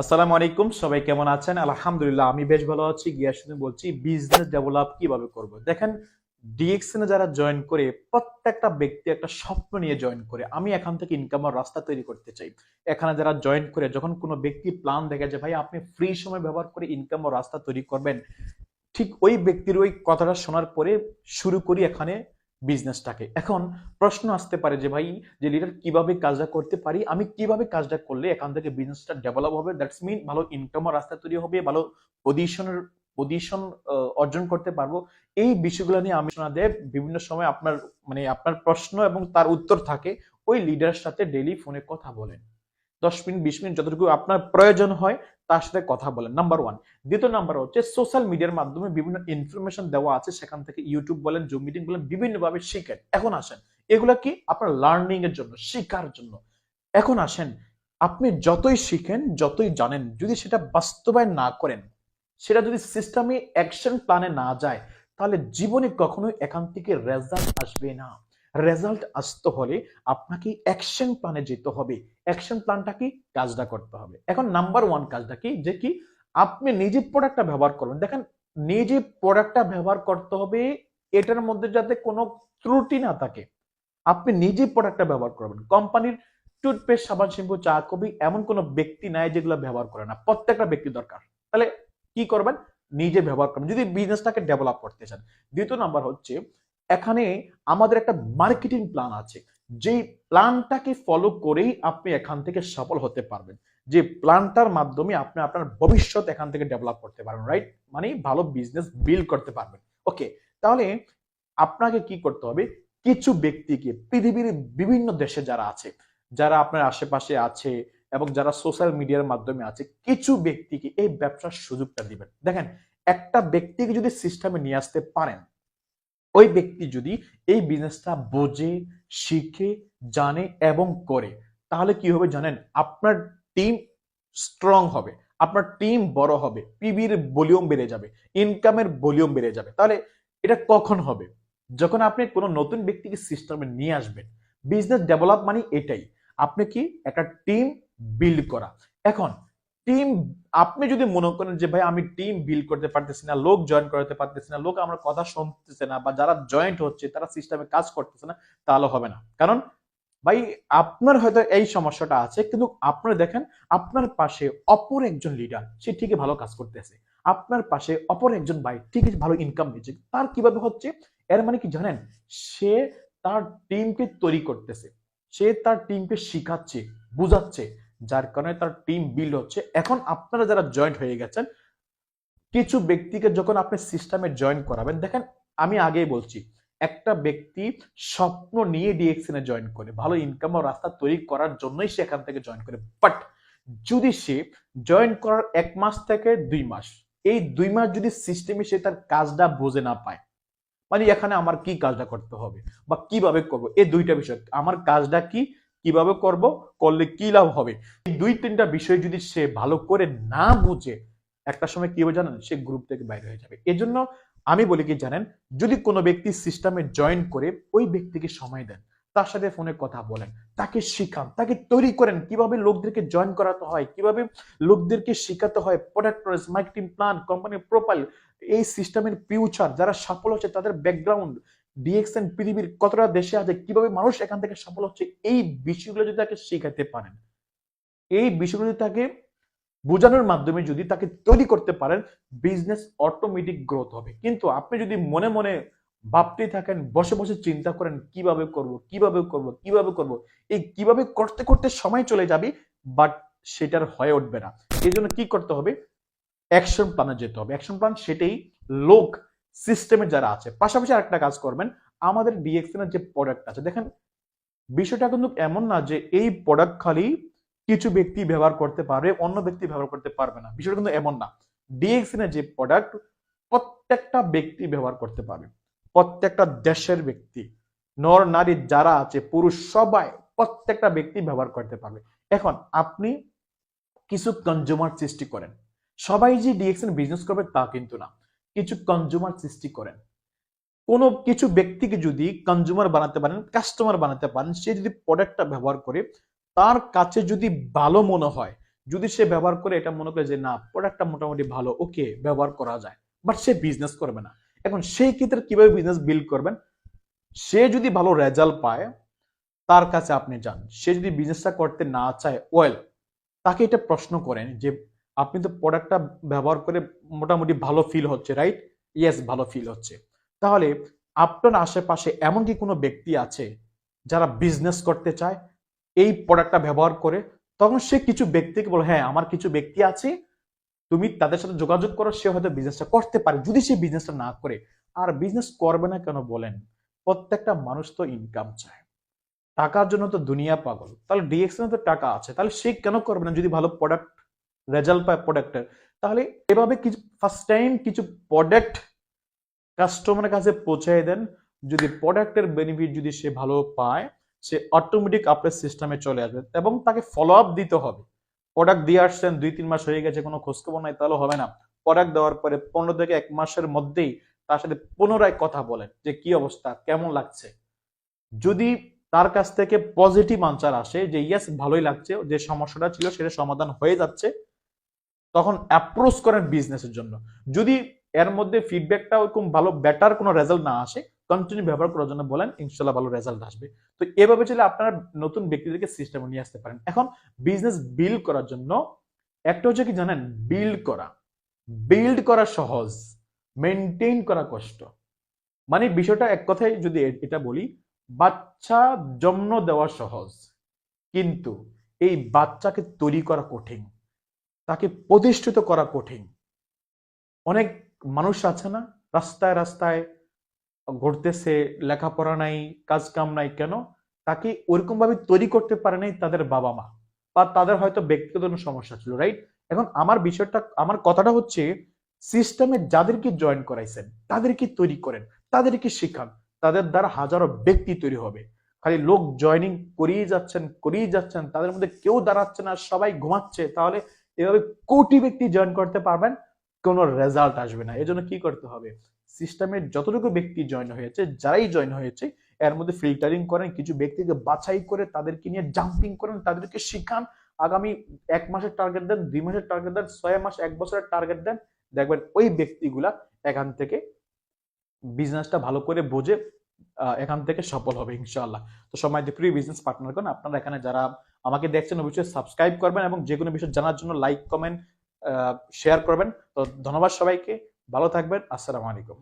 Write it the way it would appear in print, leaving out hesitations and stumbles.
আসসালামু আলাইকুম, সবাই কেমন আছেন? আলহামদুলিল্লাহ আমি বেশ ভালো আছি। গিয়াসুদ্দিন বলছি। বিজনেস ডেভেলপ কিভাবে করব? দেখেন, ডিএক্সএন এ যারা জয়েন করে প্রত্যেকটা ব্যক্তি একটা স্বপ্ন নিয়ে জয়েন করে, আমি এখান থেকে ইনকামের রাস্তা তৈরি করতে চাই। এখানে যারা জয়েন করে যখন কোনো ব্যক্তি প্ল্যান দেখে যে ভাই আপনি ফ্রি সময় ব্যবহার করে ইনকামের রাস্তা তৈরি করবেন, ঠিক ওই ব্যক্তির ওই কথাটা শোনার পরে শুরু করি এখানে বিজনেসটাকে। এখন প্রশ্ন আসতে পারে যে ভাই, যে লিডার কিভাবে কাজটা করতে পারি, আমি কিভাবে কাজটা করলে এখান থেকে বিজনেসটা ডেভেলপ হবে, দ্যাটস মিন ভালো ইনকামের রাস্তা তৈরি হবে, ভালো পজিশন অর্জন করতে পারবো। এই বিষয়গুলো নিয়ে আমি আপনাদের বিভিন্ন সময় আপনার প্রশ্ন এবং তার উত্তর থাকে, ওই লিডারের সাথে ডেইলি ফোনে কথা বলেন। 10 মিনিট 20 মিনিট যতটুকু আপনার প্রয়োজন হয় তার সাথে কথা বলেন, নাম্বার ওয়ান। দ্বিতীয় নাম্বার হচ্ছে সোশ্যাল মিডিয়ার মাধ্যমে বিভিন্ন ইনফরমেশন দেওয়া আছে, সেখান থেকে ইউটিউব বলেন, জুম মিটিং বলেন, বিভিন্নভাবে শিখেন। এখন আসেন, এগুলা কি আপনার লার্নিং এর জন্য, শেখার জন্য। এখন আসেন, আপনি যতই শিখেন, যতই জানেন, যদি সেটা বাস্তবায়ন না করেন, সেটা যদি সিস্টেমে অ্যাকশন প্ল্যানে না যায়, তাহলে জীবনে কখনোই এখান থেকে রেজাল্ট আসবে না। রেজাল্ট আসতে হলে আপনাকে অ্যাকশন প্ল্যানে যেতে হবে। অ্যাকশন প্ল্যানটা কি? কাজটা করতে হবে। এখন নাম্বার ওয়ান কাজটা কি, যে কি আপনি নিজে প্রোডাক্টটা ব্যবহার করবেন। দেখেন, নিজে প্রোডাক্টটা ব্যবহার করতে হবে, এটার মধ্যে যাতে কোনো ত্রুটি না থাকে। আপনি নিজে প্রোডাক্টটা ব্যবহার করবেন। কোম্পানির টুথপেস্ট, সাবান, শ্যাম্পু, চা, কফি এমন কোনো ব্যক্তি নাই যেগুলো ব্যবহার করে না, প্রত্যেকটা ব্যক্তি দরকার। তাহলে কি করবেন? নিজে ব্যবহার করবেন যদি বিজনেসটাকে ডেভেলপ করতে চান। দ্বিতীয় নাম্বার হচ্ছে, এখানে আমাদের একটা মার্কেটিং প্ল্যান আছে, যেই প্ল্যানটাকে ফলো করেই আপনি এখান থেকে সফল হতে পারবেন। যে প্ল্যানটার মাধ্যমে আপনি আপনার ভবিষ্যৎ এখান থেকে ডেভেলপ করতে পারবেন, রাইট? মানে ভালো বিজনেস বিল্ড করতে পারবেন। ওকে, তাহলে আপনাকে কি করতে হবে? কিছু ব্যক্তিকে, পৃথিবীর বিভিন্ন দেশে যারা আছে, যারা আপনার আশেপাশে আছে এবং যারা সোশ্যাল মিডিয়ার মাধ্যমে আছে, কিছু ব্যক্তিকে এই ব্যবসার সুযোগটা দিবেন। দেখেন, একটা ব্যক্তিকে যদি সিস্টেমে নিয়ে আসতে পারেন, ওই ব্যক্তি যদি এই বিজনেসটা বোঝে, শিখে, জানে এবং করে, তাহলে কি হবে জানেন? আপনার টিম স্ট্রং হবে, আপনার টিম বড় হবে, পিবির ভলিউম বেড়ে যাবে, ইনকামের ভলিউম বেড়ে যাবে। তাহলে এটা কখন হবে? যখন আপনি কোনো নতুন ব্যক্তিকে সিস্টেমে নিয়ে আসবেন। বিজনেস ডেভেলপ মানে এটাই, আপনি কি একটা টিম বিল্ড করা। এখন টিম, আপনি যদি মনে করেন যে ভাই আমি টিম বিল্ড করতে পারতেছি না, লোক জয়েন করতে পারতেছি না, লোক আমার কথা শুনতেছে না, বা যারা জয়েন্ট হচ্ছে তারা সিস্টেমে কাজ করতেছে না, তাহলে হবে না। কারণ ভাই, আপনার হয়তো এই সমস্যাটা আছে, কিন্তু আপনারা দেখেন আপনার পাশে অপর একজন লিডার, সে ঠিকই ভালো কাজ করতেছে। আপনার পাশে অপর একজন ভাই ঠিকই ভালো ইনকাম দিচ্ছে, তার কিভাবে হচ্ছে? এর মানে কি জানেন? সে তার টিমকে তৈরি করতেছে, সে তার টিমকে শিখাচ্ছে, বুঝাচ্ছে, যার কারণে তার টিম বিল্ড হচ্ছে। এখন আপনারা যারা জয়েন্ট হয়ে গেছেন, কিছু ব্যক্তিকে যখন আপনি সিস্টেমে জয়েন করাবেন, দেখেন আমি আগেই বলছি, একটা ব্যক্তি স্বপ্ন নিয়ে ডিএক্সএন এ জয়েন করে, ভালো ইনকাম ও রাস্তা তৈরি করার জন্যই সে এখান থেকে জয়েন করে। বাট যদি সে জয়েন করার 1 মাস থেকে 2 মাস, এই 2 মাস যদি সিস্টেমে সে তার কাজটা বুঝে না পায়, মানে এখানে আমার কি কাজটা করতে হবে বা কিভাবে করব, এই দুইটা বিষয়, আমার কাজটা কি, কিভাবে করব, করলে কি লাভ হবে, এই 2-3টা বিষয় যদি সে ভালো করে না বুঝে, একটা সময় কি হবে জানেন? সে গ্রুপ থেকে বাইরে হয়ে যাবে। এজন্য আমি বলি কি জানেন, যদি কোনো ব্যক্তি সিস্টেমে জয়েন করে, ওই ব্যক্তিকে সময় দেন, তার সাথে ফোনে কথা বলেন, তাকে শিখান, তাকে তৈরি করেন, কিভাবে লোকদেরকে জয়েন করাতে হয়, কিভাবে লোকদেরকে শেখাতে হয়, প্রোডাক্ট, মার্কেটিং প্ল্যান, কোম্পানির প্রোফাইল, এই সিস্টেমের ফিউচার, যারা সফল হচ্ছে তাদের ব্যাকগ্রাউন্ড, ডিএক্সএন পৃথিবীর কতটা দেশে আছে, কিভাবে মানুষ এখান থেকে সফল হচ্ছে, এই বিষয়গুলো যদি তাকে শেখাতে পারেন, এই বিষয়গুলো যদি তাকে বোঝানোর মাধ্যমে যদি তাকে তৈরি করতে পারেন, বিজনেস অটোমেটিক গ্রোথ হবে। কিন্তু আপনি যদি মনে মনে ভাবতেই থাকেন, বসে বসে চিন্তা করেন কিভাবে করব, কিভাবে করব, কিভাবে করব, এই কিভাবে করতে করতে সময় চলে যাবে, বাট সেটার হয়ে উঠবে না। এই জন্য কি করতে হবে? অ্যাকশন প্ল্যানে যেতে হবে। অ্যাকশন প্ল্যান সেটাই, লোক সিস্টেমে যারা আছে। পাশাপাশি আরেকটা কাজ করবেন, আমাদের ডিএক্সএন এর যে প্রোডাক্ট আছে, দেখেন বিষয়টা কিন্তু এমন না যে এই প্রোডাক্ট খালি কিছু ব্যক্তি ব্যবহার করতে পারবে, অন্য ব্যক্তি ব্যবহার করতে পারবে না। বিষয়টা কিন্তু এমন না। ডিএক্সএন এর যে প্রোডাক্ট, প্রত্যেকটা ব্যক্তি ব্যবহার করতে পারবে, প্রত্যেকটা দেশের ব্যক্তি, নর নারী যারা আছে, পুরুষ, সবাই, প্রত্যেকটা ব্যক্তি ব্যবহার করতে পারবে। এখন আপনি কিছু কনজিউমার সৃষ্টি করেন, সবাই যে ডিএক্সএন বিজনেস করবে তা কিন্তু না, কিছু কনজিউমার সৃষ্টি করেন। কোনো কিছু ব্যক্তিকে যদি কনজিউমার বানাতে পারেন, কাস্টমার বানাতে পারেন, সে যদি প্রোডাক্টটা ব্যবহার করে, তার কাছে যদি ভালো মনে হয়, যদি সে ব্যবহার করে এটা মনে করে যে না প্রোডাক্টটা মোটামুটি ভালো, ওকে ব্যবহার করা যায়, বাট সে বিজনেস করবে না। এখন সেই ক্ষেত্রে কিভাবে বিজনেস বিল্ড করবেন? সে যদি ভালো রেজাল্ট পায় তার কাছে আপনি যান। সে যদি বিজনেসটা করতে না চায়, ওয়েল, তাকে এটা প্রশ্ন করেন যে আপনি তো প্রোডাক্টটা ব্যবহার করে মোটামুটি ভালো ফিল হচ্ছে, রাইট? ইয়েস, ভালো ফিল হচ্ছে। তাহলে আপনার আশেপাশে এমন কি কোনো ব্যক্তি আছে যারা বিজনেস করতে চায় এই প্রোডাক্টটা ব্যবহার করে? তখন সে কিছু ব্যক্তিকে বলে, হ্যাঁ আমার কিছু ব্যক্তি আছে, তুমি তাদের সাথে যোগাযোগ করো, সে হয়তো বিজনেসটা করতে পারে। যদি সে বিজনেসটা না করে, আর বিজনেস করবে না কেন বলেন? প্রত্যেকটা মানুষ তো ইনকাম চায়, টাকার জন্য তো দুনিয়া পাগল। তাহলে ডিএক্সএন তো টাকা আছে, তাহলে সে কেন করবে না যদি ভালো প্রোডাক্ট রেজাল্ট পায় প্রোডাক্টের? তাহলে এভাবে কিছু ফার্স্ট টাইম কিছু প্রোডাক্ট কাস্টমারের কাছে পৌঁছায় দেন। যদি প্রোডাক্টের বেনিফিট যদি সে ভালো পায়, সে অটোমেটিক আপনার সিস্টেমে চলে আসবে। এবং তাকে ফলো আপ দিতে হবে। প্রোডাক্ট দিয়ে আসছেন 2-3 মাস হয়ে গেছে, কোনো খোঁজখবর নাই, তাহলে হবে না। প্রোডাক্ট দেওয়ার পরে 15 থেকে 1 মাসের মধ্যেই তার সাথে পুনরায় কথা বলেন যে কি অবস্থা, কেমন লাগছে। যদি তার কাছ থেকে পজিটিভ আনসার আসে যে ইয়েস ভালোই লাগছে, যে সমস্যাটা ছিল সেটা সমাধান হয়ে যাচ্ছে, তখন অ্যাপ্রোচ করেন বিজনেসের জন্য। যদি এর মধ্যে ফিডব্যাকটা ওরকম ভালো বেটার কোনো রেজাল্ট না আসে, কন্টিনিউ ব্যবহার করার জন্য বলেন, ইনশাল্লাহ ভালো রেজাল্ট আসবে। তো এভাবে চলে আপনারা নতুন ব্যক্তিদেরকে সিস্টেমে নিয়ে আসতে পারেন। এখন বিজনেস বিল্ড করার জন্য একটা হচ্ছে কি জানেন, বিল্ড করা সহজ, মেনটেন করা কষ্ট। মানে বিষয়টা এক কথায় যদি এটা বলি, বাচ্চা জন্ম দেওয়া সহজ, কিন্তু এই বাচ্চাকে তৈরি করা কঠিন, তাকে প্রতিষ্ঠিত করা কঠিন। অনেক মানুষ আছে না, রাস্তায় রাস্তায় ঘুরতেছে, লেখাপড়া নাই, কাজ কাম নাই, কেন? তাকে ওরকম ভাবে তৈরি করতে পারে নাই তাদের বাবা মা, বা তাদের হয়তো ব্যক্তিগত কোনো সমস্যা ছিল, রাইট? এখন আমার কথাটা হচ্ছে, সিস্টেমে যাদেরকে জয়েন করাইছেন তাদেরকে তৈরি করেন, তাদেরকে শিখান, তাদের দ্বারা হাজারো ব্যক্তি তৈরি হবে। খালি লোক জয়নিং করিয়ে যাচ্ছেন, তাদের মধ্যে কেউ দাঁড়াচ্ছে না, সবাই ঘুমাচ্ছে, তাহলে এভাবে কোটি ব্যক্তি জয়েন করতে পারবেন, কোনো রেজাল্ট আসবে না। এজন্য কি করতে হবে? সিস্টেমের যতটুকু ব্যক্তি জয়েন হয়েছে, যারাই জয়েন হয়েছে, এর মধ্যে ফিল্টারিং করেন, কিছু ব্যক্তিকে বাছাই করে তাদেরকে নিয়ে জাম্পিং করেন, তাদেরকে শিখান। আগামী 1 মাসের টার্গেট দেন, 2 মাসের টার্গেট দেন, 6 মাস 1 বছরের টার্গেট দেন। দেখবেন ওই ব্যক্তিগুলা এখান থেকে বিজনেসটা ভালো করে বুঝে এখান থেকে সফল হবে ইনশাআল্লাহ। তো সময় দিয়ে প্রিয় বিজনেস পার্টনারগণ, আপনারা এখানে যারা আমাকে দেখছেন অবশ্যই সাবস্ক্রাইব করবেন এবং যে কোনো বিষয় জানার জন্য লাইক কমেন্ট শেয়ার করবেন। তো ধন্যবাদ সবাইকে, ভালো থাকবেন, আসসালামু আলাইকুম।